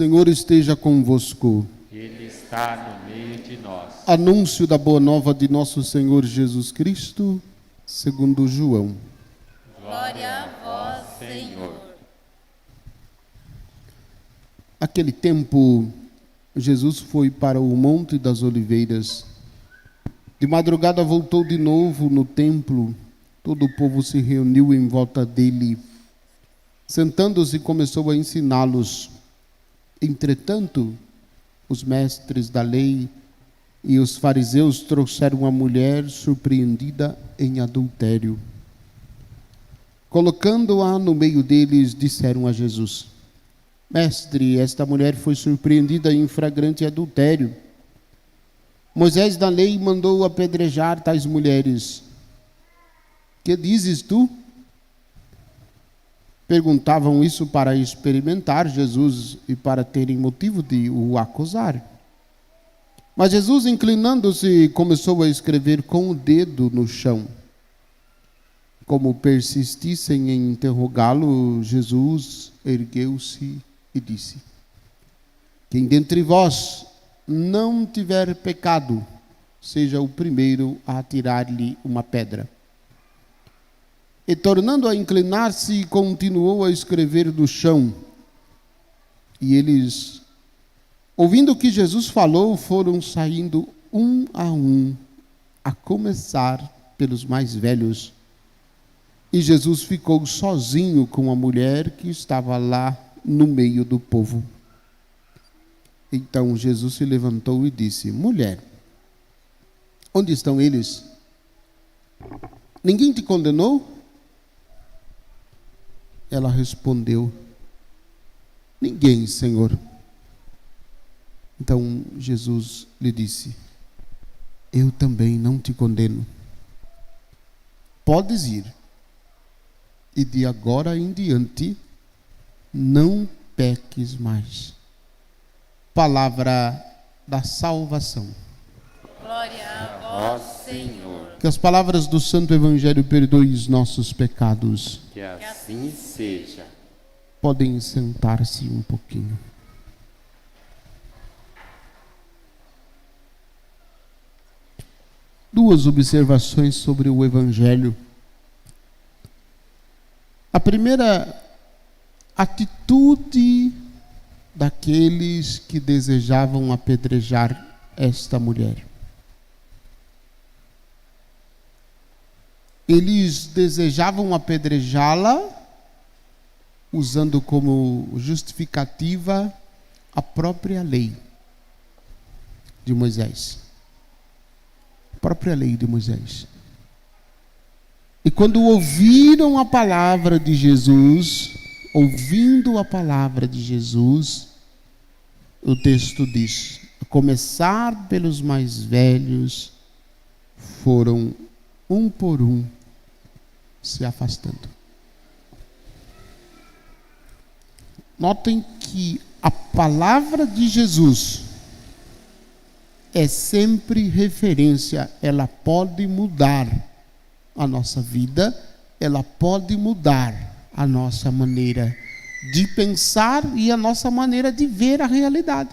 Senhor esteja convosco. Ele está no meio de nós. Anúncio da boa nova de nosso Senhor Jesus Cristo, segundo João. Glória a vós, Senhor. Naquele tempo, Jesus foi para o Monte das Oliveiras. De madrugada voltou de novo no templo. Todo o povo se reuniu em volta dele. Sentando-se, começou a ensiná-los. Entretanto, os mestres da lei e os fariseus trouxeram uma mulher surpreendida em adultério. Colocando-a no meio deles, disseram a Jesus: Mestre, esta mulher foi surpreendida em flagrante adultério. Moisés da lei mandou apedrejar tais mulheres. Que dizes tu? Perguntavam isso para experimentar Jesus e para terem motivo de o acusar. Mas Jesus, inclinando-se, começou a escrever com o dedo no chão. Como persistissem em interrogá-lo, Jesus ergueu-se e disse: Quem dentre vós não tiver pecado, seja o primeiro a atirar-lhe uma pedra. E tornando a inclinar-se, continuou a escrever no chão. E eles, ouvindo o que Jesus falou, foram saindo um, a começar pelos mais velhos. E Jesus ficou sozinho com a mulher que estava lá no meio do povo. Então Jesus se levantou e disse: Mulher, onde estão eles? Ninguém te condenou? Ela respondeu: Ninguém, Senhor. Então Jesus lhe disse: Eu também não te condeno. Podes ir, e de agora em diante não peques mais. Palavra da salvação. Glória a vós, Senhor. Que as palavras do Santo Evangelho perdoem os nossos pecados. Que assim seja. Podem sentar-se um pouquinho. Duas observações sobre o Evangelho. A primeira, atitude daqueles que desejavam apedrejar esta mulher. Eles desejavam apedrejá-la, usando como justificativa a própria lei de Moisés. A própria lei de Moisés. E quando ouviram a palavra de Jesus, ouvindo a palavra de Jesus, o texto diz: a começar pelos mais velhos, foram um por um se afastando. Notem que a palavra de Jesus é sempre referência, ela pode mudar a nossa vida, ela pode mudar a nossa maneira de pensar e a nossa maneira de ver a realidade.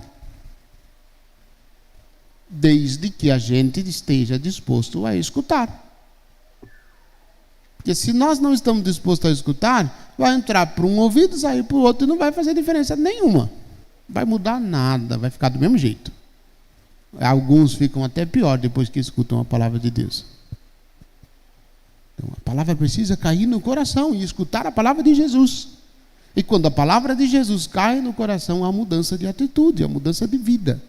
Desde que a gente esteja disposto a escutar. Porque se nós não estamos dispostos a escutar, vai entrar por um ouvido, sair por outro e não vai fazer diferença nenhuma. Não vai mudar nada, vai ficar do mesmo jeito. Alguns ficam até pior depois que escutam a palavra de Deus. Então, a palavra precisa cair no coração e escutar a palavra de Jesus. E quando a palavra de Jesus cai no coração, há mudança de atitude, há mudança de vida,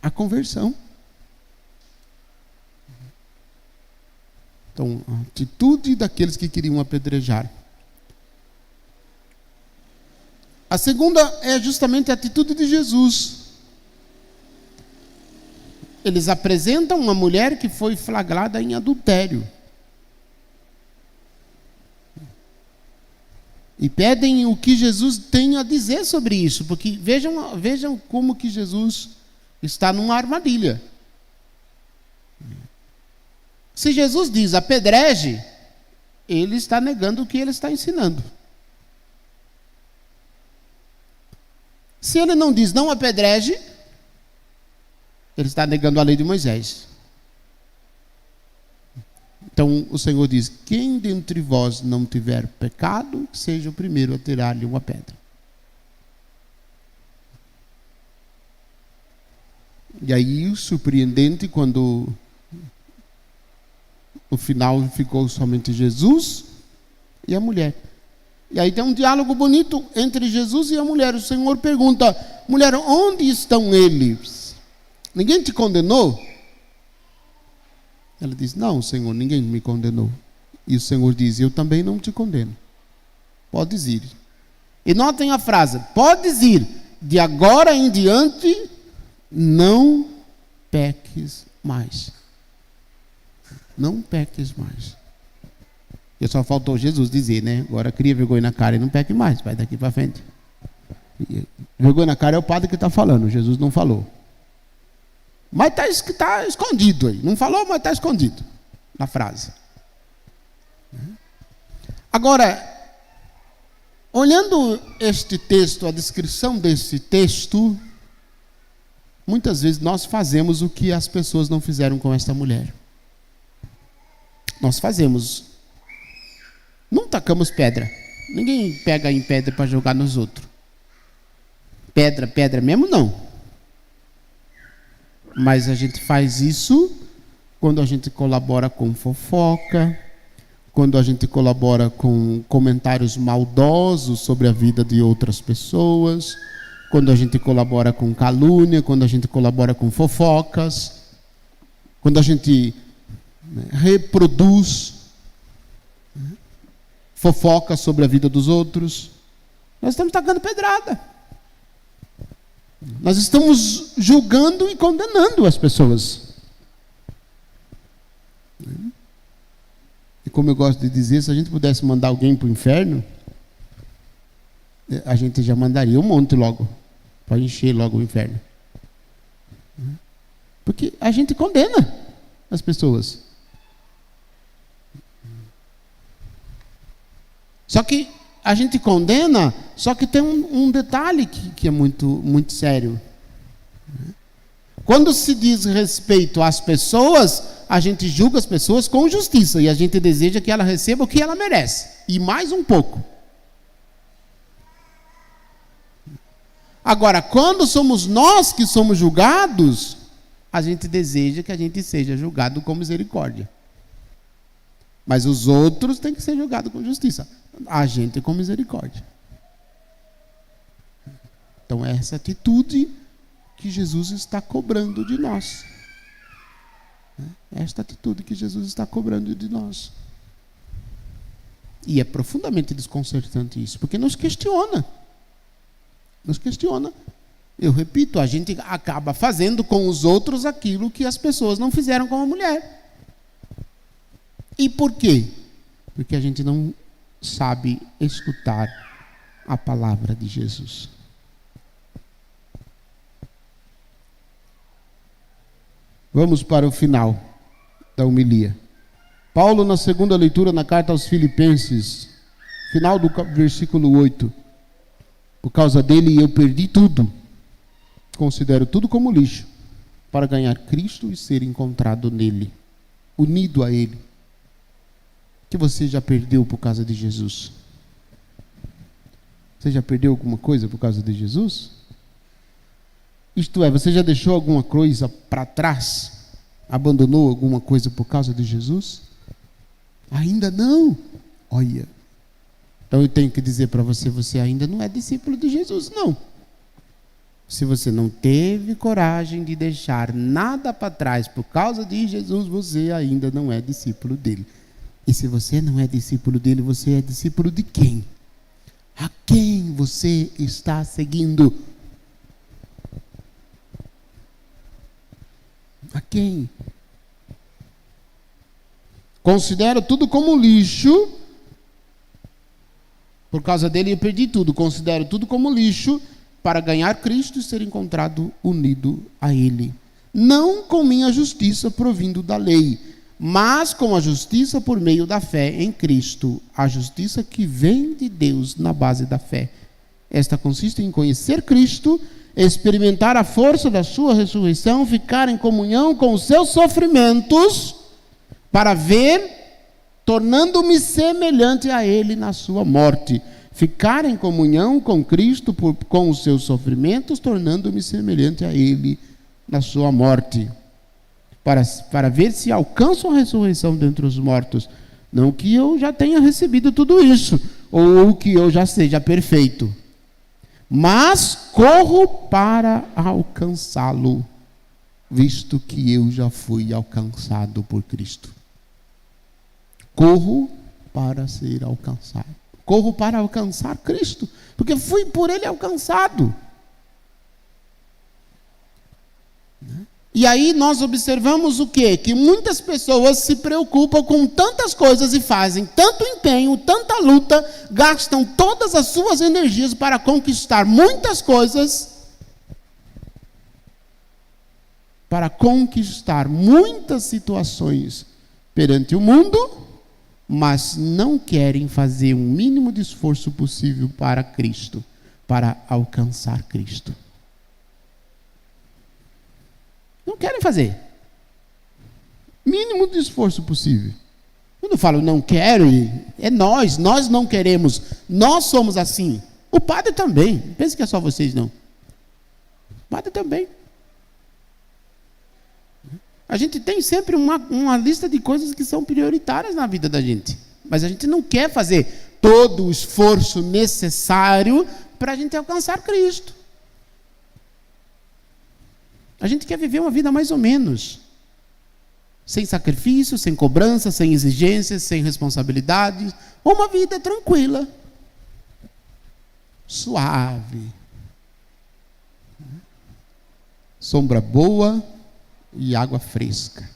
a conversão. Então, a atitude daqueles que queriam apedrejar. A segunda é justamente a atitude de Jesus. Eles apresentam uma mulher que foi flagrada em adultério. E pedem o que Jesus tem a dizer sobre isso, porque vejam como que Jesus está numa armadilha. Se Jesus diz apedreje, ele está negando o que ele está ensinando. Se ele não diz não apedreje, ele está negando a lei de Moisés. Então o Senhor diz: quem dentre vós não tiver pecado, seja o primeiro a tirar-lhe uma pedra. E aí, surpreendente, quando no final ficou somente Jesus e a mulher. E aí tem um diálogo bonito entre Jesus e a mulher. O Senhor pergunta: mulher, onde estão eles? Ninguém te condenou? Ela diz: não, Senhor, ninguém me condenou. E o Senhor diz: eu também não te condeno. Podes ir. E notem a frase: podes ir, de agora em diante não peques mais. Não peques mais. E só faltou Jesus dizer, né? Agora cria vergonha na cara e não peque mais. Vai daqui para frente. Vergonha na cara é o padre que está falando. Jesus não falou. Mas está escondido aí. Não falou, mas está escondido na frase. Agora, olhando este texto, a descrição desse texto, muitas vezes nós fazemos o que as pessoas não fizeram com esta mulher. Nós fazemos. Não tacamos pedra. Ninguém pega em pedra para jogar nos outros. Pedra mesmo não. Mas a gente faz isso quando a gente colabora com fofoca, quando a gente colabora com comentários maldosos sobre a vida de outras pessoas, quando a gente colabora com calúnia, quando a gente colabora com fofocas, quando a gente reproduz fofoca sobre a vida dos outros. Nós estamos tacando pedrada. Nós estamos julgando e condenando as pessoas. E como eu gosto de dizer, se a gente pudesse mandar alguém para o inferno, a gente já mandaria um monte logo, para encher logo o inferno. Porque a gente condena as pessoas. Só que a gente condena, só que tem um detalhe que é muito, muito sério. Quando se diz respeito às pessoas, a gente julga as pessoas com justiça e a gente deseja que ela receba o que ela merece, e mais um pouco. Agora, quando somos nós que somos julgados, a gente deseja que a gente seja julgado com misericórdia. Mas os outros têm que ser julgados com justiça. A gente com misericórdia. Então é essa atitude que Jesus está cobrando de nós. É esta atitude que Jesus está cobrando de nós. E é profundamente desconcertante isso, porque nos questiona. Nos questiona. Eu repito, a gente acaba fazendo com os outros aquilo que as pessoas não fizeram com a mulher. E por quê? Porque a gente não sabe escutar a palavra de Jesus. Vamos para o final da homilia. Paulo, na segunda leitura, na carta aos Filipenses, final do versículo 8. Por causa dele eu perdi tudo. Considero tudo como lixo, para ganhar Cristo e ser encontrado nele, unido a ele. Que você já perdeu por causa de Jesus? Você já perdeu alguma coisa por causa de Jesus? Isto é, você já deixou alguma coisa para trás? Abandonou alguma coisa por causa de Jesus? Ainda não? Olha. Então eu tenho que dizer para você, você ainda não é discípulo de Jesus, não. Se você não teve coragem de deixar nada para trás por causa de Jesus, você ainda não é discípulo dele. E se você não é discípulo dele, você é discípulo de quem? A quem você está seguindo? A quem? Considero tudo como lixo. Por causa dele eu perdi tudo. Considero tudo como lixo para ganhar Cristo e ser encontrado unido a ele. Não com minha justiça provindo da lei, mas com a justiça por meio da fé em Cristo, a justiça que vem de Deus na base da fé. Esta consiste em conhecer Cristo, experimentar a força da sua ressurreição, ficar em comunhão com os seus sofrimentos, para ver, tornando-me semelhante a Ele na sua morte. Ficar em comunhão com Cristo com os seus sofrimentos, tornando-me semelhante a Ele na sua morte. Para ver se alcanço a ressurreição dentre os mortos. Não que eu já tenha recebido tudo isso, ou que eu já seja perfeito. Mas corro para alcançá-lo, visto que eu já fui alcançado por Cristo. Corro para ser alcançado. Corro para alcançar Cristo, porque fui por Ele alcançado. E aí nós observamos o quê? Que muitas pessoas se preocupam com tantas coisas e fazem tanto empenho, tanta luta, gastam todas as suas energias para conquistar muitas coisas, para conquistar muitas situações perante o mundo, mas não querem fazer o mínimo de esforço possível para Cristo, para alcançar Cristo. Não querem fazer. Mínimo de esforço possível. Quando eu falo não quero, é nós não queremos. Nós somos assim. O padre também. Não pense que é só vocês, não. O padre também. A gente tem sempre uma lista de coisas que são prioritárias na vida da gente. Mas a gente não quer fazer todo o esforço necessário para a gente alcançar Cristo. A gente quer viver uma vida mais ou menos. Sem sacrifício, sem cobrança, sem exigências, sem responsabilidades. Uma vida tranquila. Suave. Sombra boa e água fresca.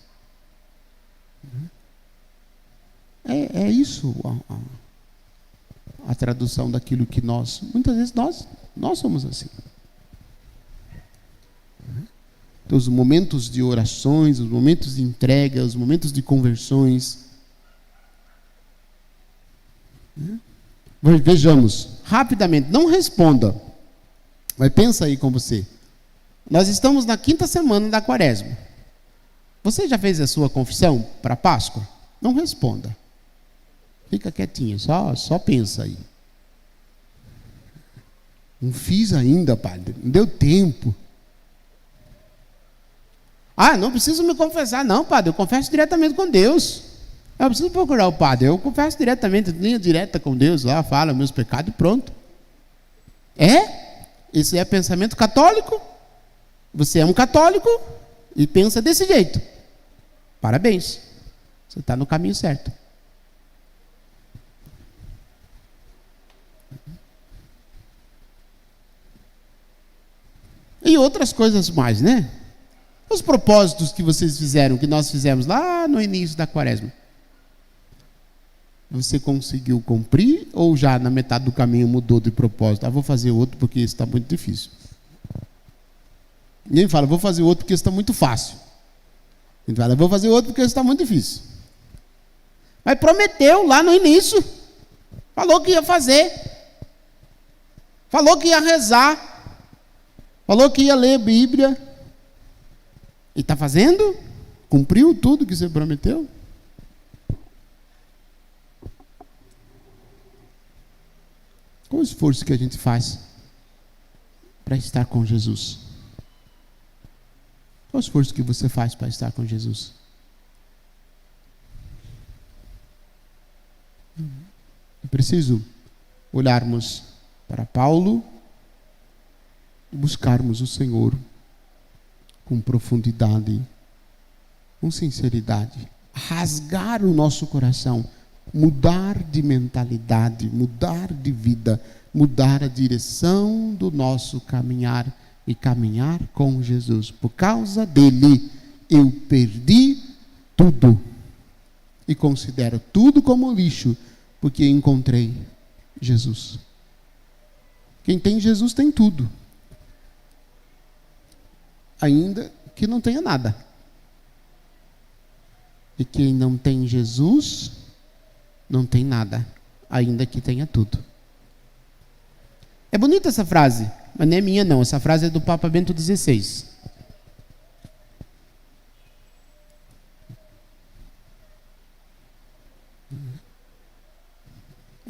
É isso a tradução daquilo que nós... Muitas vezes nós somos assim. Então, os momentos de orações, os momentos de entrega, os momentos de conversões. Vejamos, rapidamente, não responda, mas pensa aí com você. Nós estamos na 5ª semana da Quaresma. Você já fez a sua confissão para a Páscoa? Não responda. Fica quietinho, só pensa aí. Não fiz ainda, padre, não deu tempo. Não preciso me confessar. Não, padre, eu confesso diretamente com Deus. Eu não preciso procurar o padre, eu confesso diretamente, linha direta com Deus, lá fala meus pecados e pronto. Esse é pensamento católico? Você é um católico e pensa desse jeito. Parabéns, você está no caminho certo. E outras coisas mais, né? Os propósitos que vocês fizeram, que nós fizemos lá no início da Quaresma. Você conseguiu cumprir ou já na metade do caminho mudou de propósito? Vou fazer outro porque isso está muito difícil. Ninguém fala, vou fazer outro porque isso está muito fácil. Ninguém fala, vou fazer outro porque isso está muito difícil. Mas prometeu lá no início. Falou que ia fazer. Falou que ia rezar. Falou que ia ler a Bíblia. E está fazendo? Cumpriu tudo que você prometeu? Qual o esforço que a gente faz para estar com Jesus? Qual o esforço que você faz para estar com Jesus? É preciso olharmos para Paulo e buscarmos o Senhor com profundidade, com sinceridade, rasgar o nosso coração, mudar de mentalidade, mudar de vida, mudar a direção do nosso caminhar e caminhar com Jesus. Por causa dele, eu perdi tudo e considero tudo como lixo, porque encontrei Jesus. Quem tem Jesus tem tudo. Ainda que não tenha nada. E quem não tem Jesus, não tem nada, ainda que tenha tudo. É bonita essa frase, mas não é minha não. Essa frase é do Papa Bento XVI.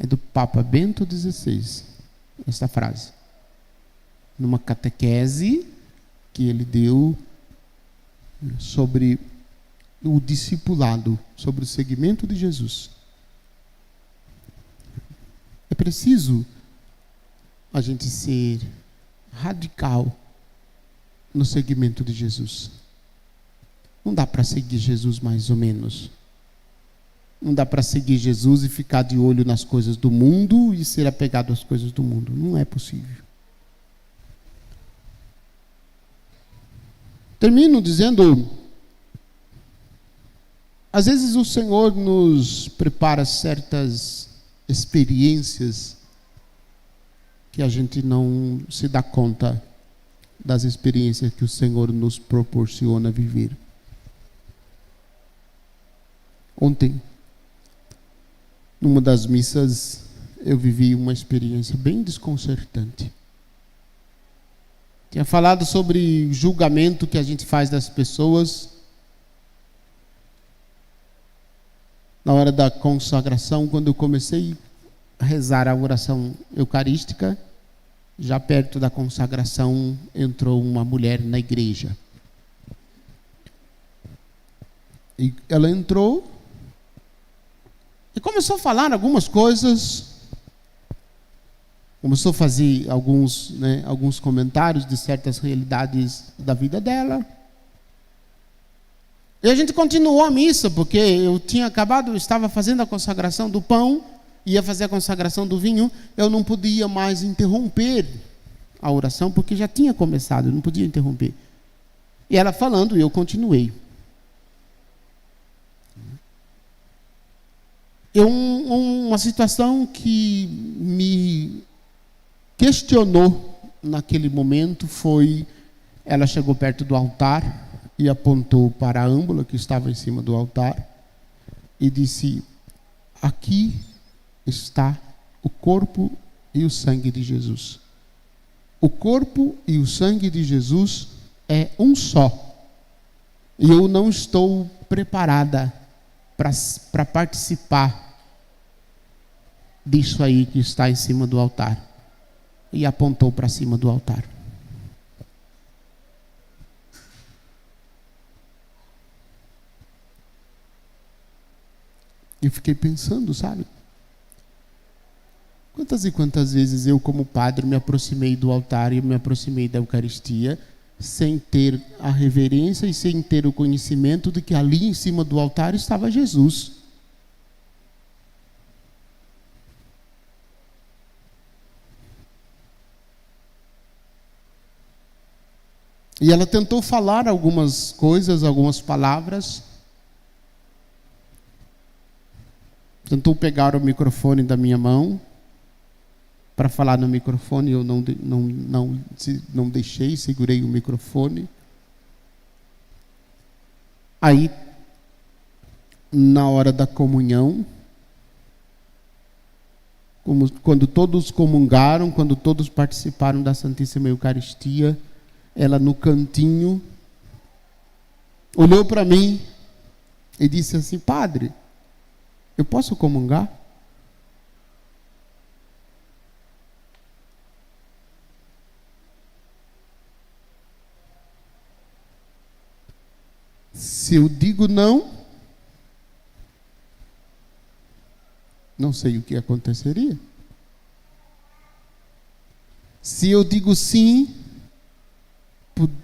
É do Papa Bento XVI, essa frase. Numa catequese que ele deu sobre o discipulado, sobre o seguimento de Jesus. É preciso a gente ser radical no seguimento de Jesus. Não dá para seguir Jesus mais ou menos. Não dá para seguir Jesus e ficar de olho nas coisas do mundo e ser apegado às coisas do mundo. Não é possível. Termino dizendo, às vezes o Senhor nos prepara certas experiências que a gente não se dá conta das experiências que o Senhor nos proporciona viver. Ontem, numa das missas, eu vivi uma experiência bem desconcertante. Tinha falado sobre julgamento que a gente faz das pessoas. Na hora da consagração, quando eu comecei a rezar a oração eucarística, já perto da consagração, entrou uma mulher na igreja. E ela entrou e começou a falar algumas coisas. Começou a fazer alguns comentários de certas realidades da vida dela. E a gente continuou a missa, porque eu estava fazendo a consagração do pão, ia fazer a consagração do vinho, eu não podia mais interromper a oração, porque já tinha começado, eu não podia interromper. E ela falando, e eu continuei. Uma situação que me questionou naquele momento foi, ela chegou perto do altar e apontou para a âmbula que estava em cima do altar e disse: aqui está o corpo e o sangue de Jesus. O corpo e o sangue de Jesus é um só. E eu não estou preparada para participar disso aí que está em cima do altar. E apontou para cima do altar. Eu fiquei pensando, sabe? Quantas e quantas vezes eu, como padre, me aproximei do altar e me aproximei da Eucaristia sem ter a reverência e sem ter o conhecimento de que ali em cima do altar estava Jesus. E ela tentou falar algumas coisas, algumas palavras. Tentou pegar o microfone da minha mão para falar no microfone. Eu não deixei, segurei o microfone. Aí, na hora da comunhão, quando todos comungaram, quando todos participaram da Santíssima Eucaristia, ela no cantinho olhou para mim e disse assim: padre, eu posso comungar? Se eu digo não, não sei o que aconteceria. Se eu digo sim,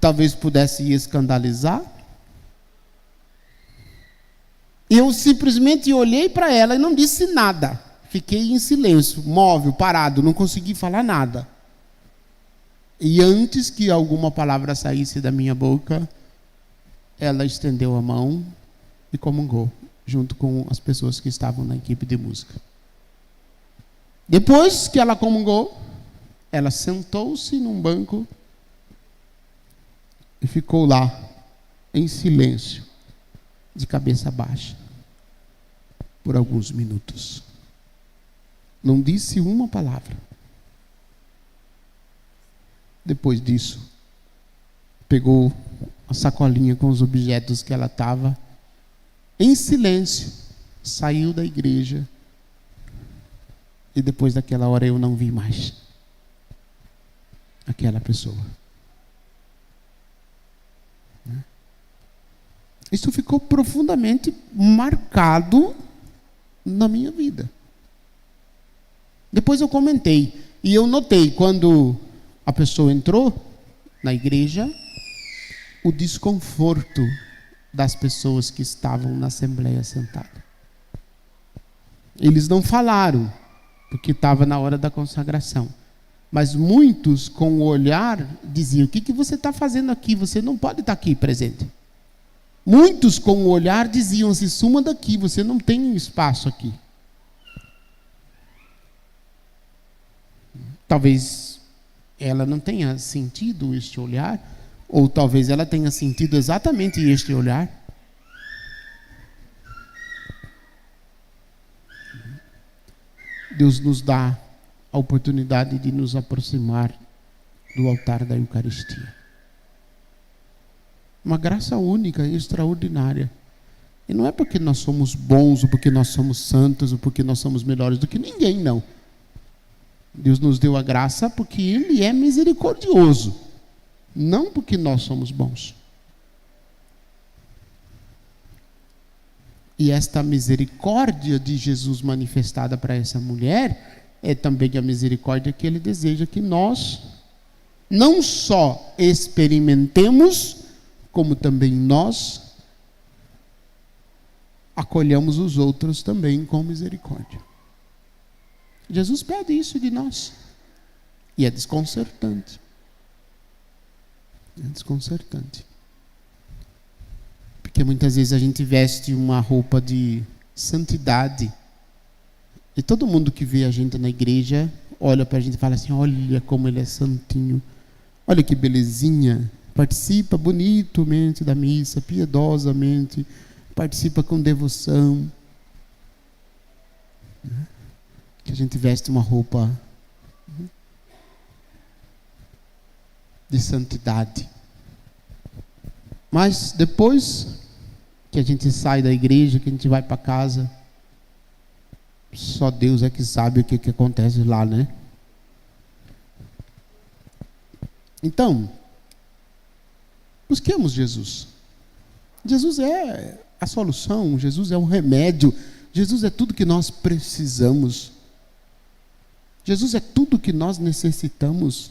talvez pudesse escandalizar. Eu simplesmente olhei para ela e não disse nada. Fiquei em silêncio, móvel, parado, não consegui falar nada. E antes que alguma palavra saísse da minha boca, ela estendeu a mão e comungou, junto com as pessoas que estavam na equipe de música. Depois que ela comungou, ela sentou-se num banco e ficou lá, em silêncio, de cabeça baixa, por alguns minutos. Não disse uma palavra. Depois disso, pegou a sacolinha com os objetos que ela estava, em silêncio, saiu da igreja. E depois daquela hora eu não vi mais aquela pessoa. Isso ficou profundamente marcado na minha vida. Depois eu comentei, e eu notei quando a pessoa entrou na igreja, o desconforto das pessoas que estavam na assembleia sentadas. Eles não falaram, porque estava na hora da consagração. Mas muitos, com o olhar, diziam: o que você está fazendo aqui? Você não pode estar aqui presente. Muitos, com o olhar, diziam: se suma daqui, você não tem espaço aqui. Talvez ela não tenha sentido este olhar, ou talvez ela tenha sentido exatamente este olhar. Deus nos dá a oportunidade de nos aproximar do altar da Eucaristia. Uma graça única e extraordinária. E não é porque nós somos bons, ou porque nós somos santos, ou porque nós somos melhores do que ninguém, não. Deus nos deu a graça porque Ele é misericordioso, não porque nós somos bons. E esta misericórdia de Jesus manifestada para essa mulher é também a misericórdia que Ele deseja que nós não só experimentemos, como também nós acolhamos os outros também com misericórdia. Jesus pede isso de nós. E é desconcertante. É desconcertante. Porque muitas vezes a gente veste uma roupa de santidade. E todo mundo que vê a gente na igreja olha para a gente e fala assim: olha como ele é santinho. Olha que belezinha. Participa bonitamente da missa, piedosamente. Participa com devoção. Que a gente veste uma roupa de santidade. Mas depois que a gente sai da igreja, que a gente vai para casa, só Deus é que sabe o que acontece lá, né? Então, busquemos Jesus. Jesus é a solução, Jesus é o remédio, Jesus é tudo que nós precisamos. Jesus é tudo que nós necessitamos.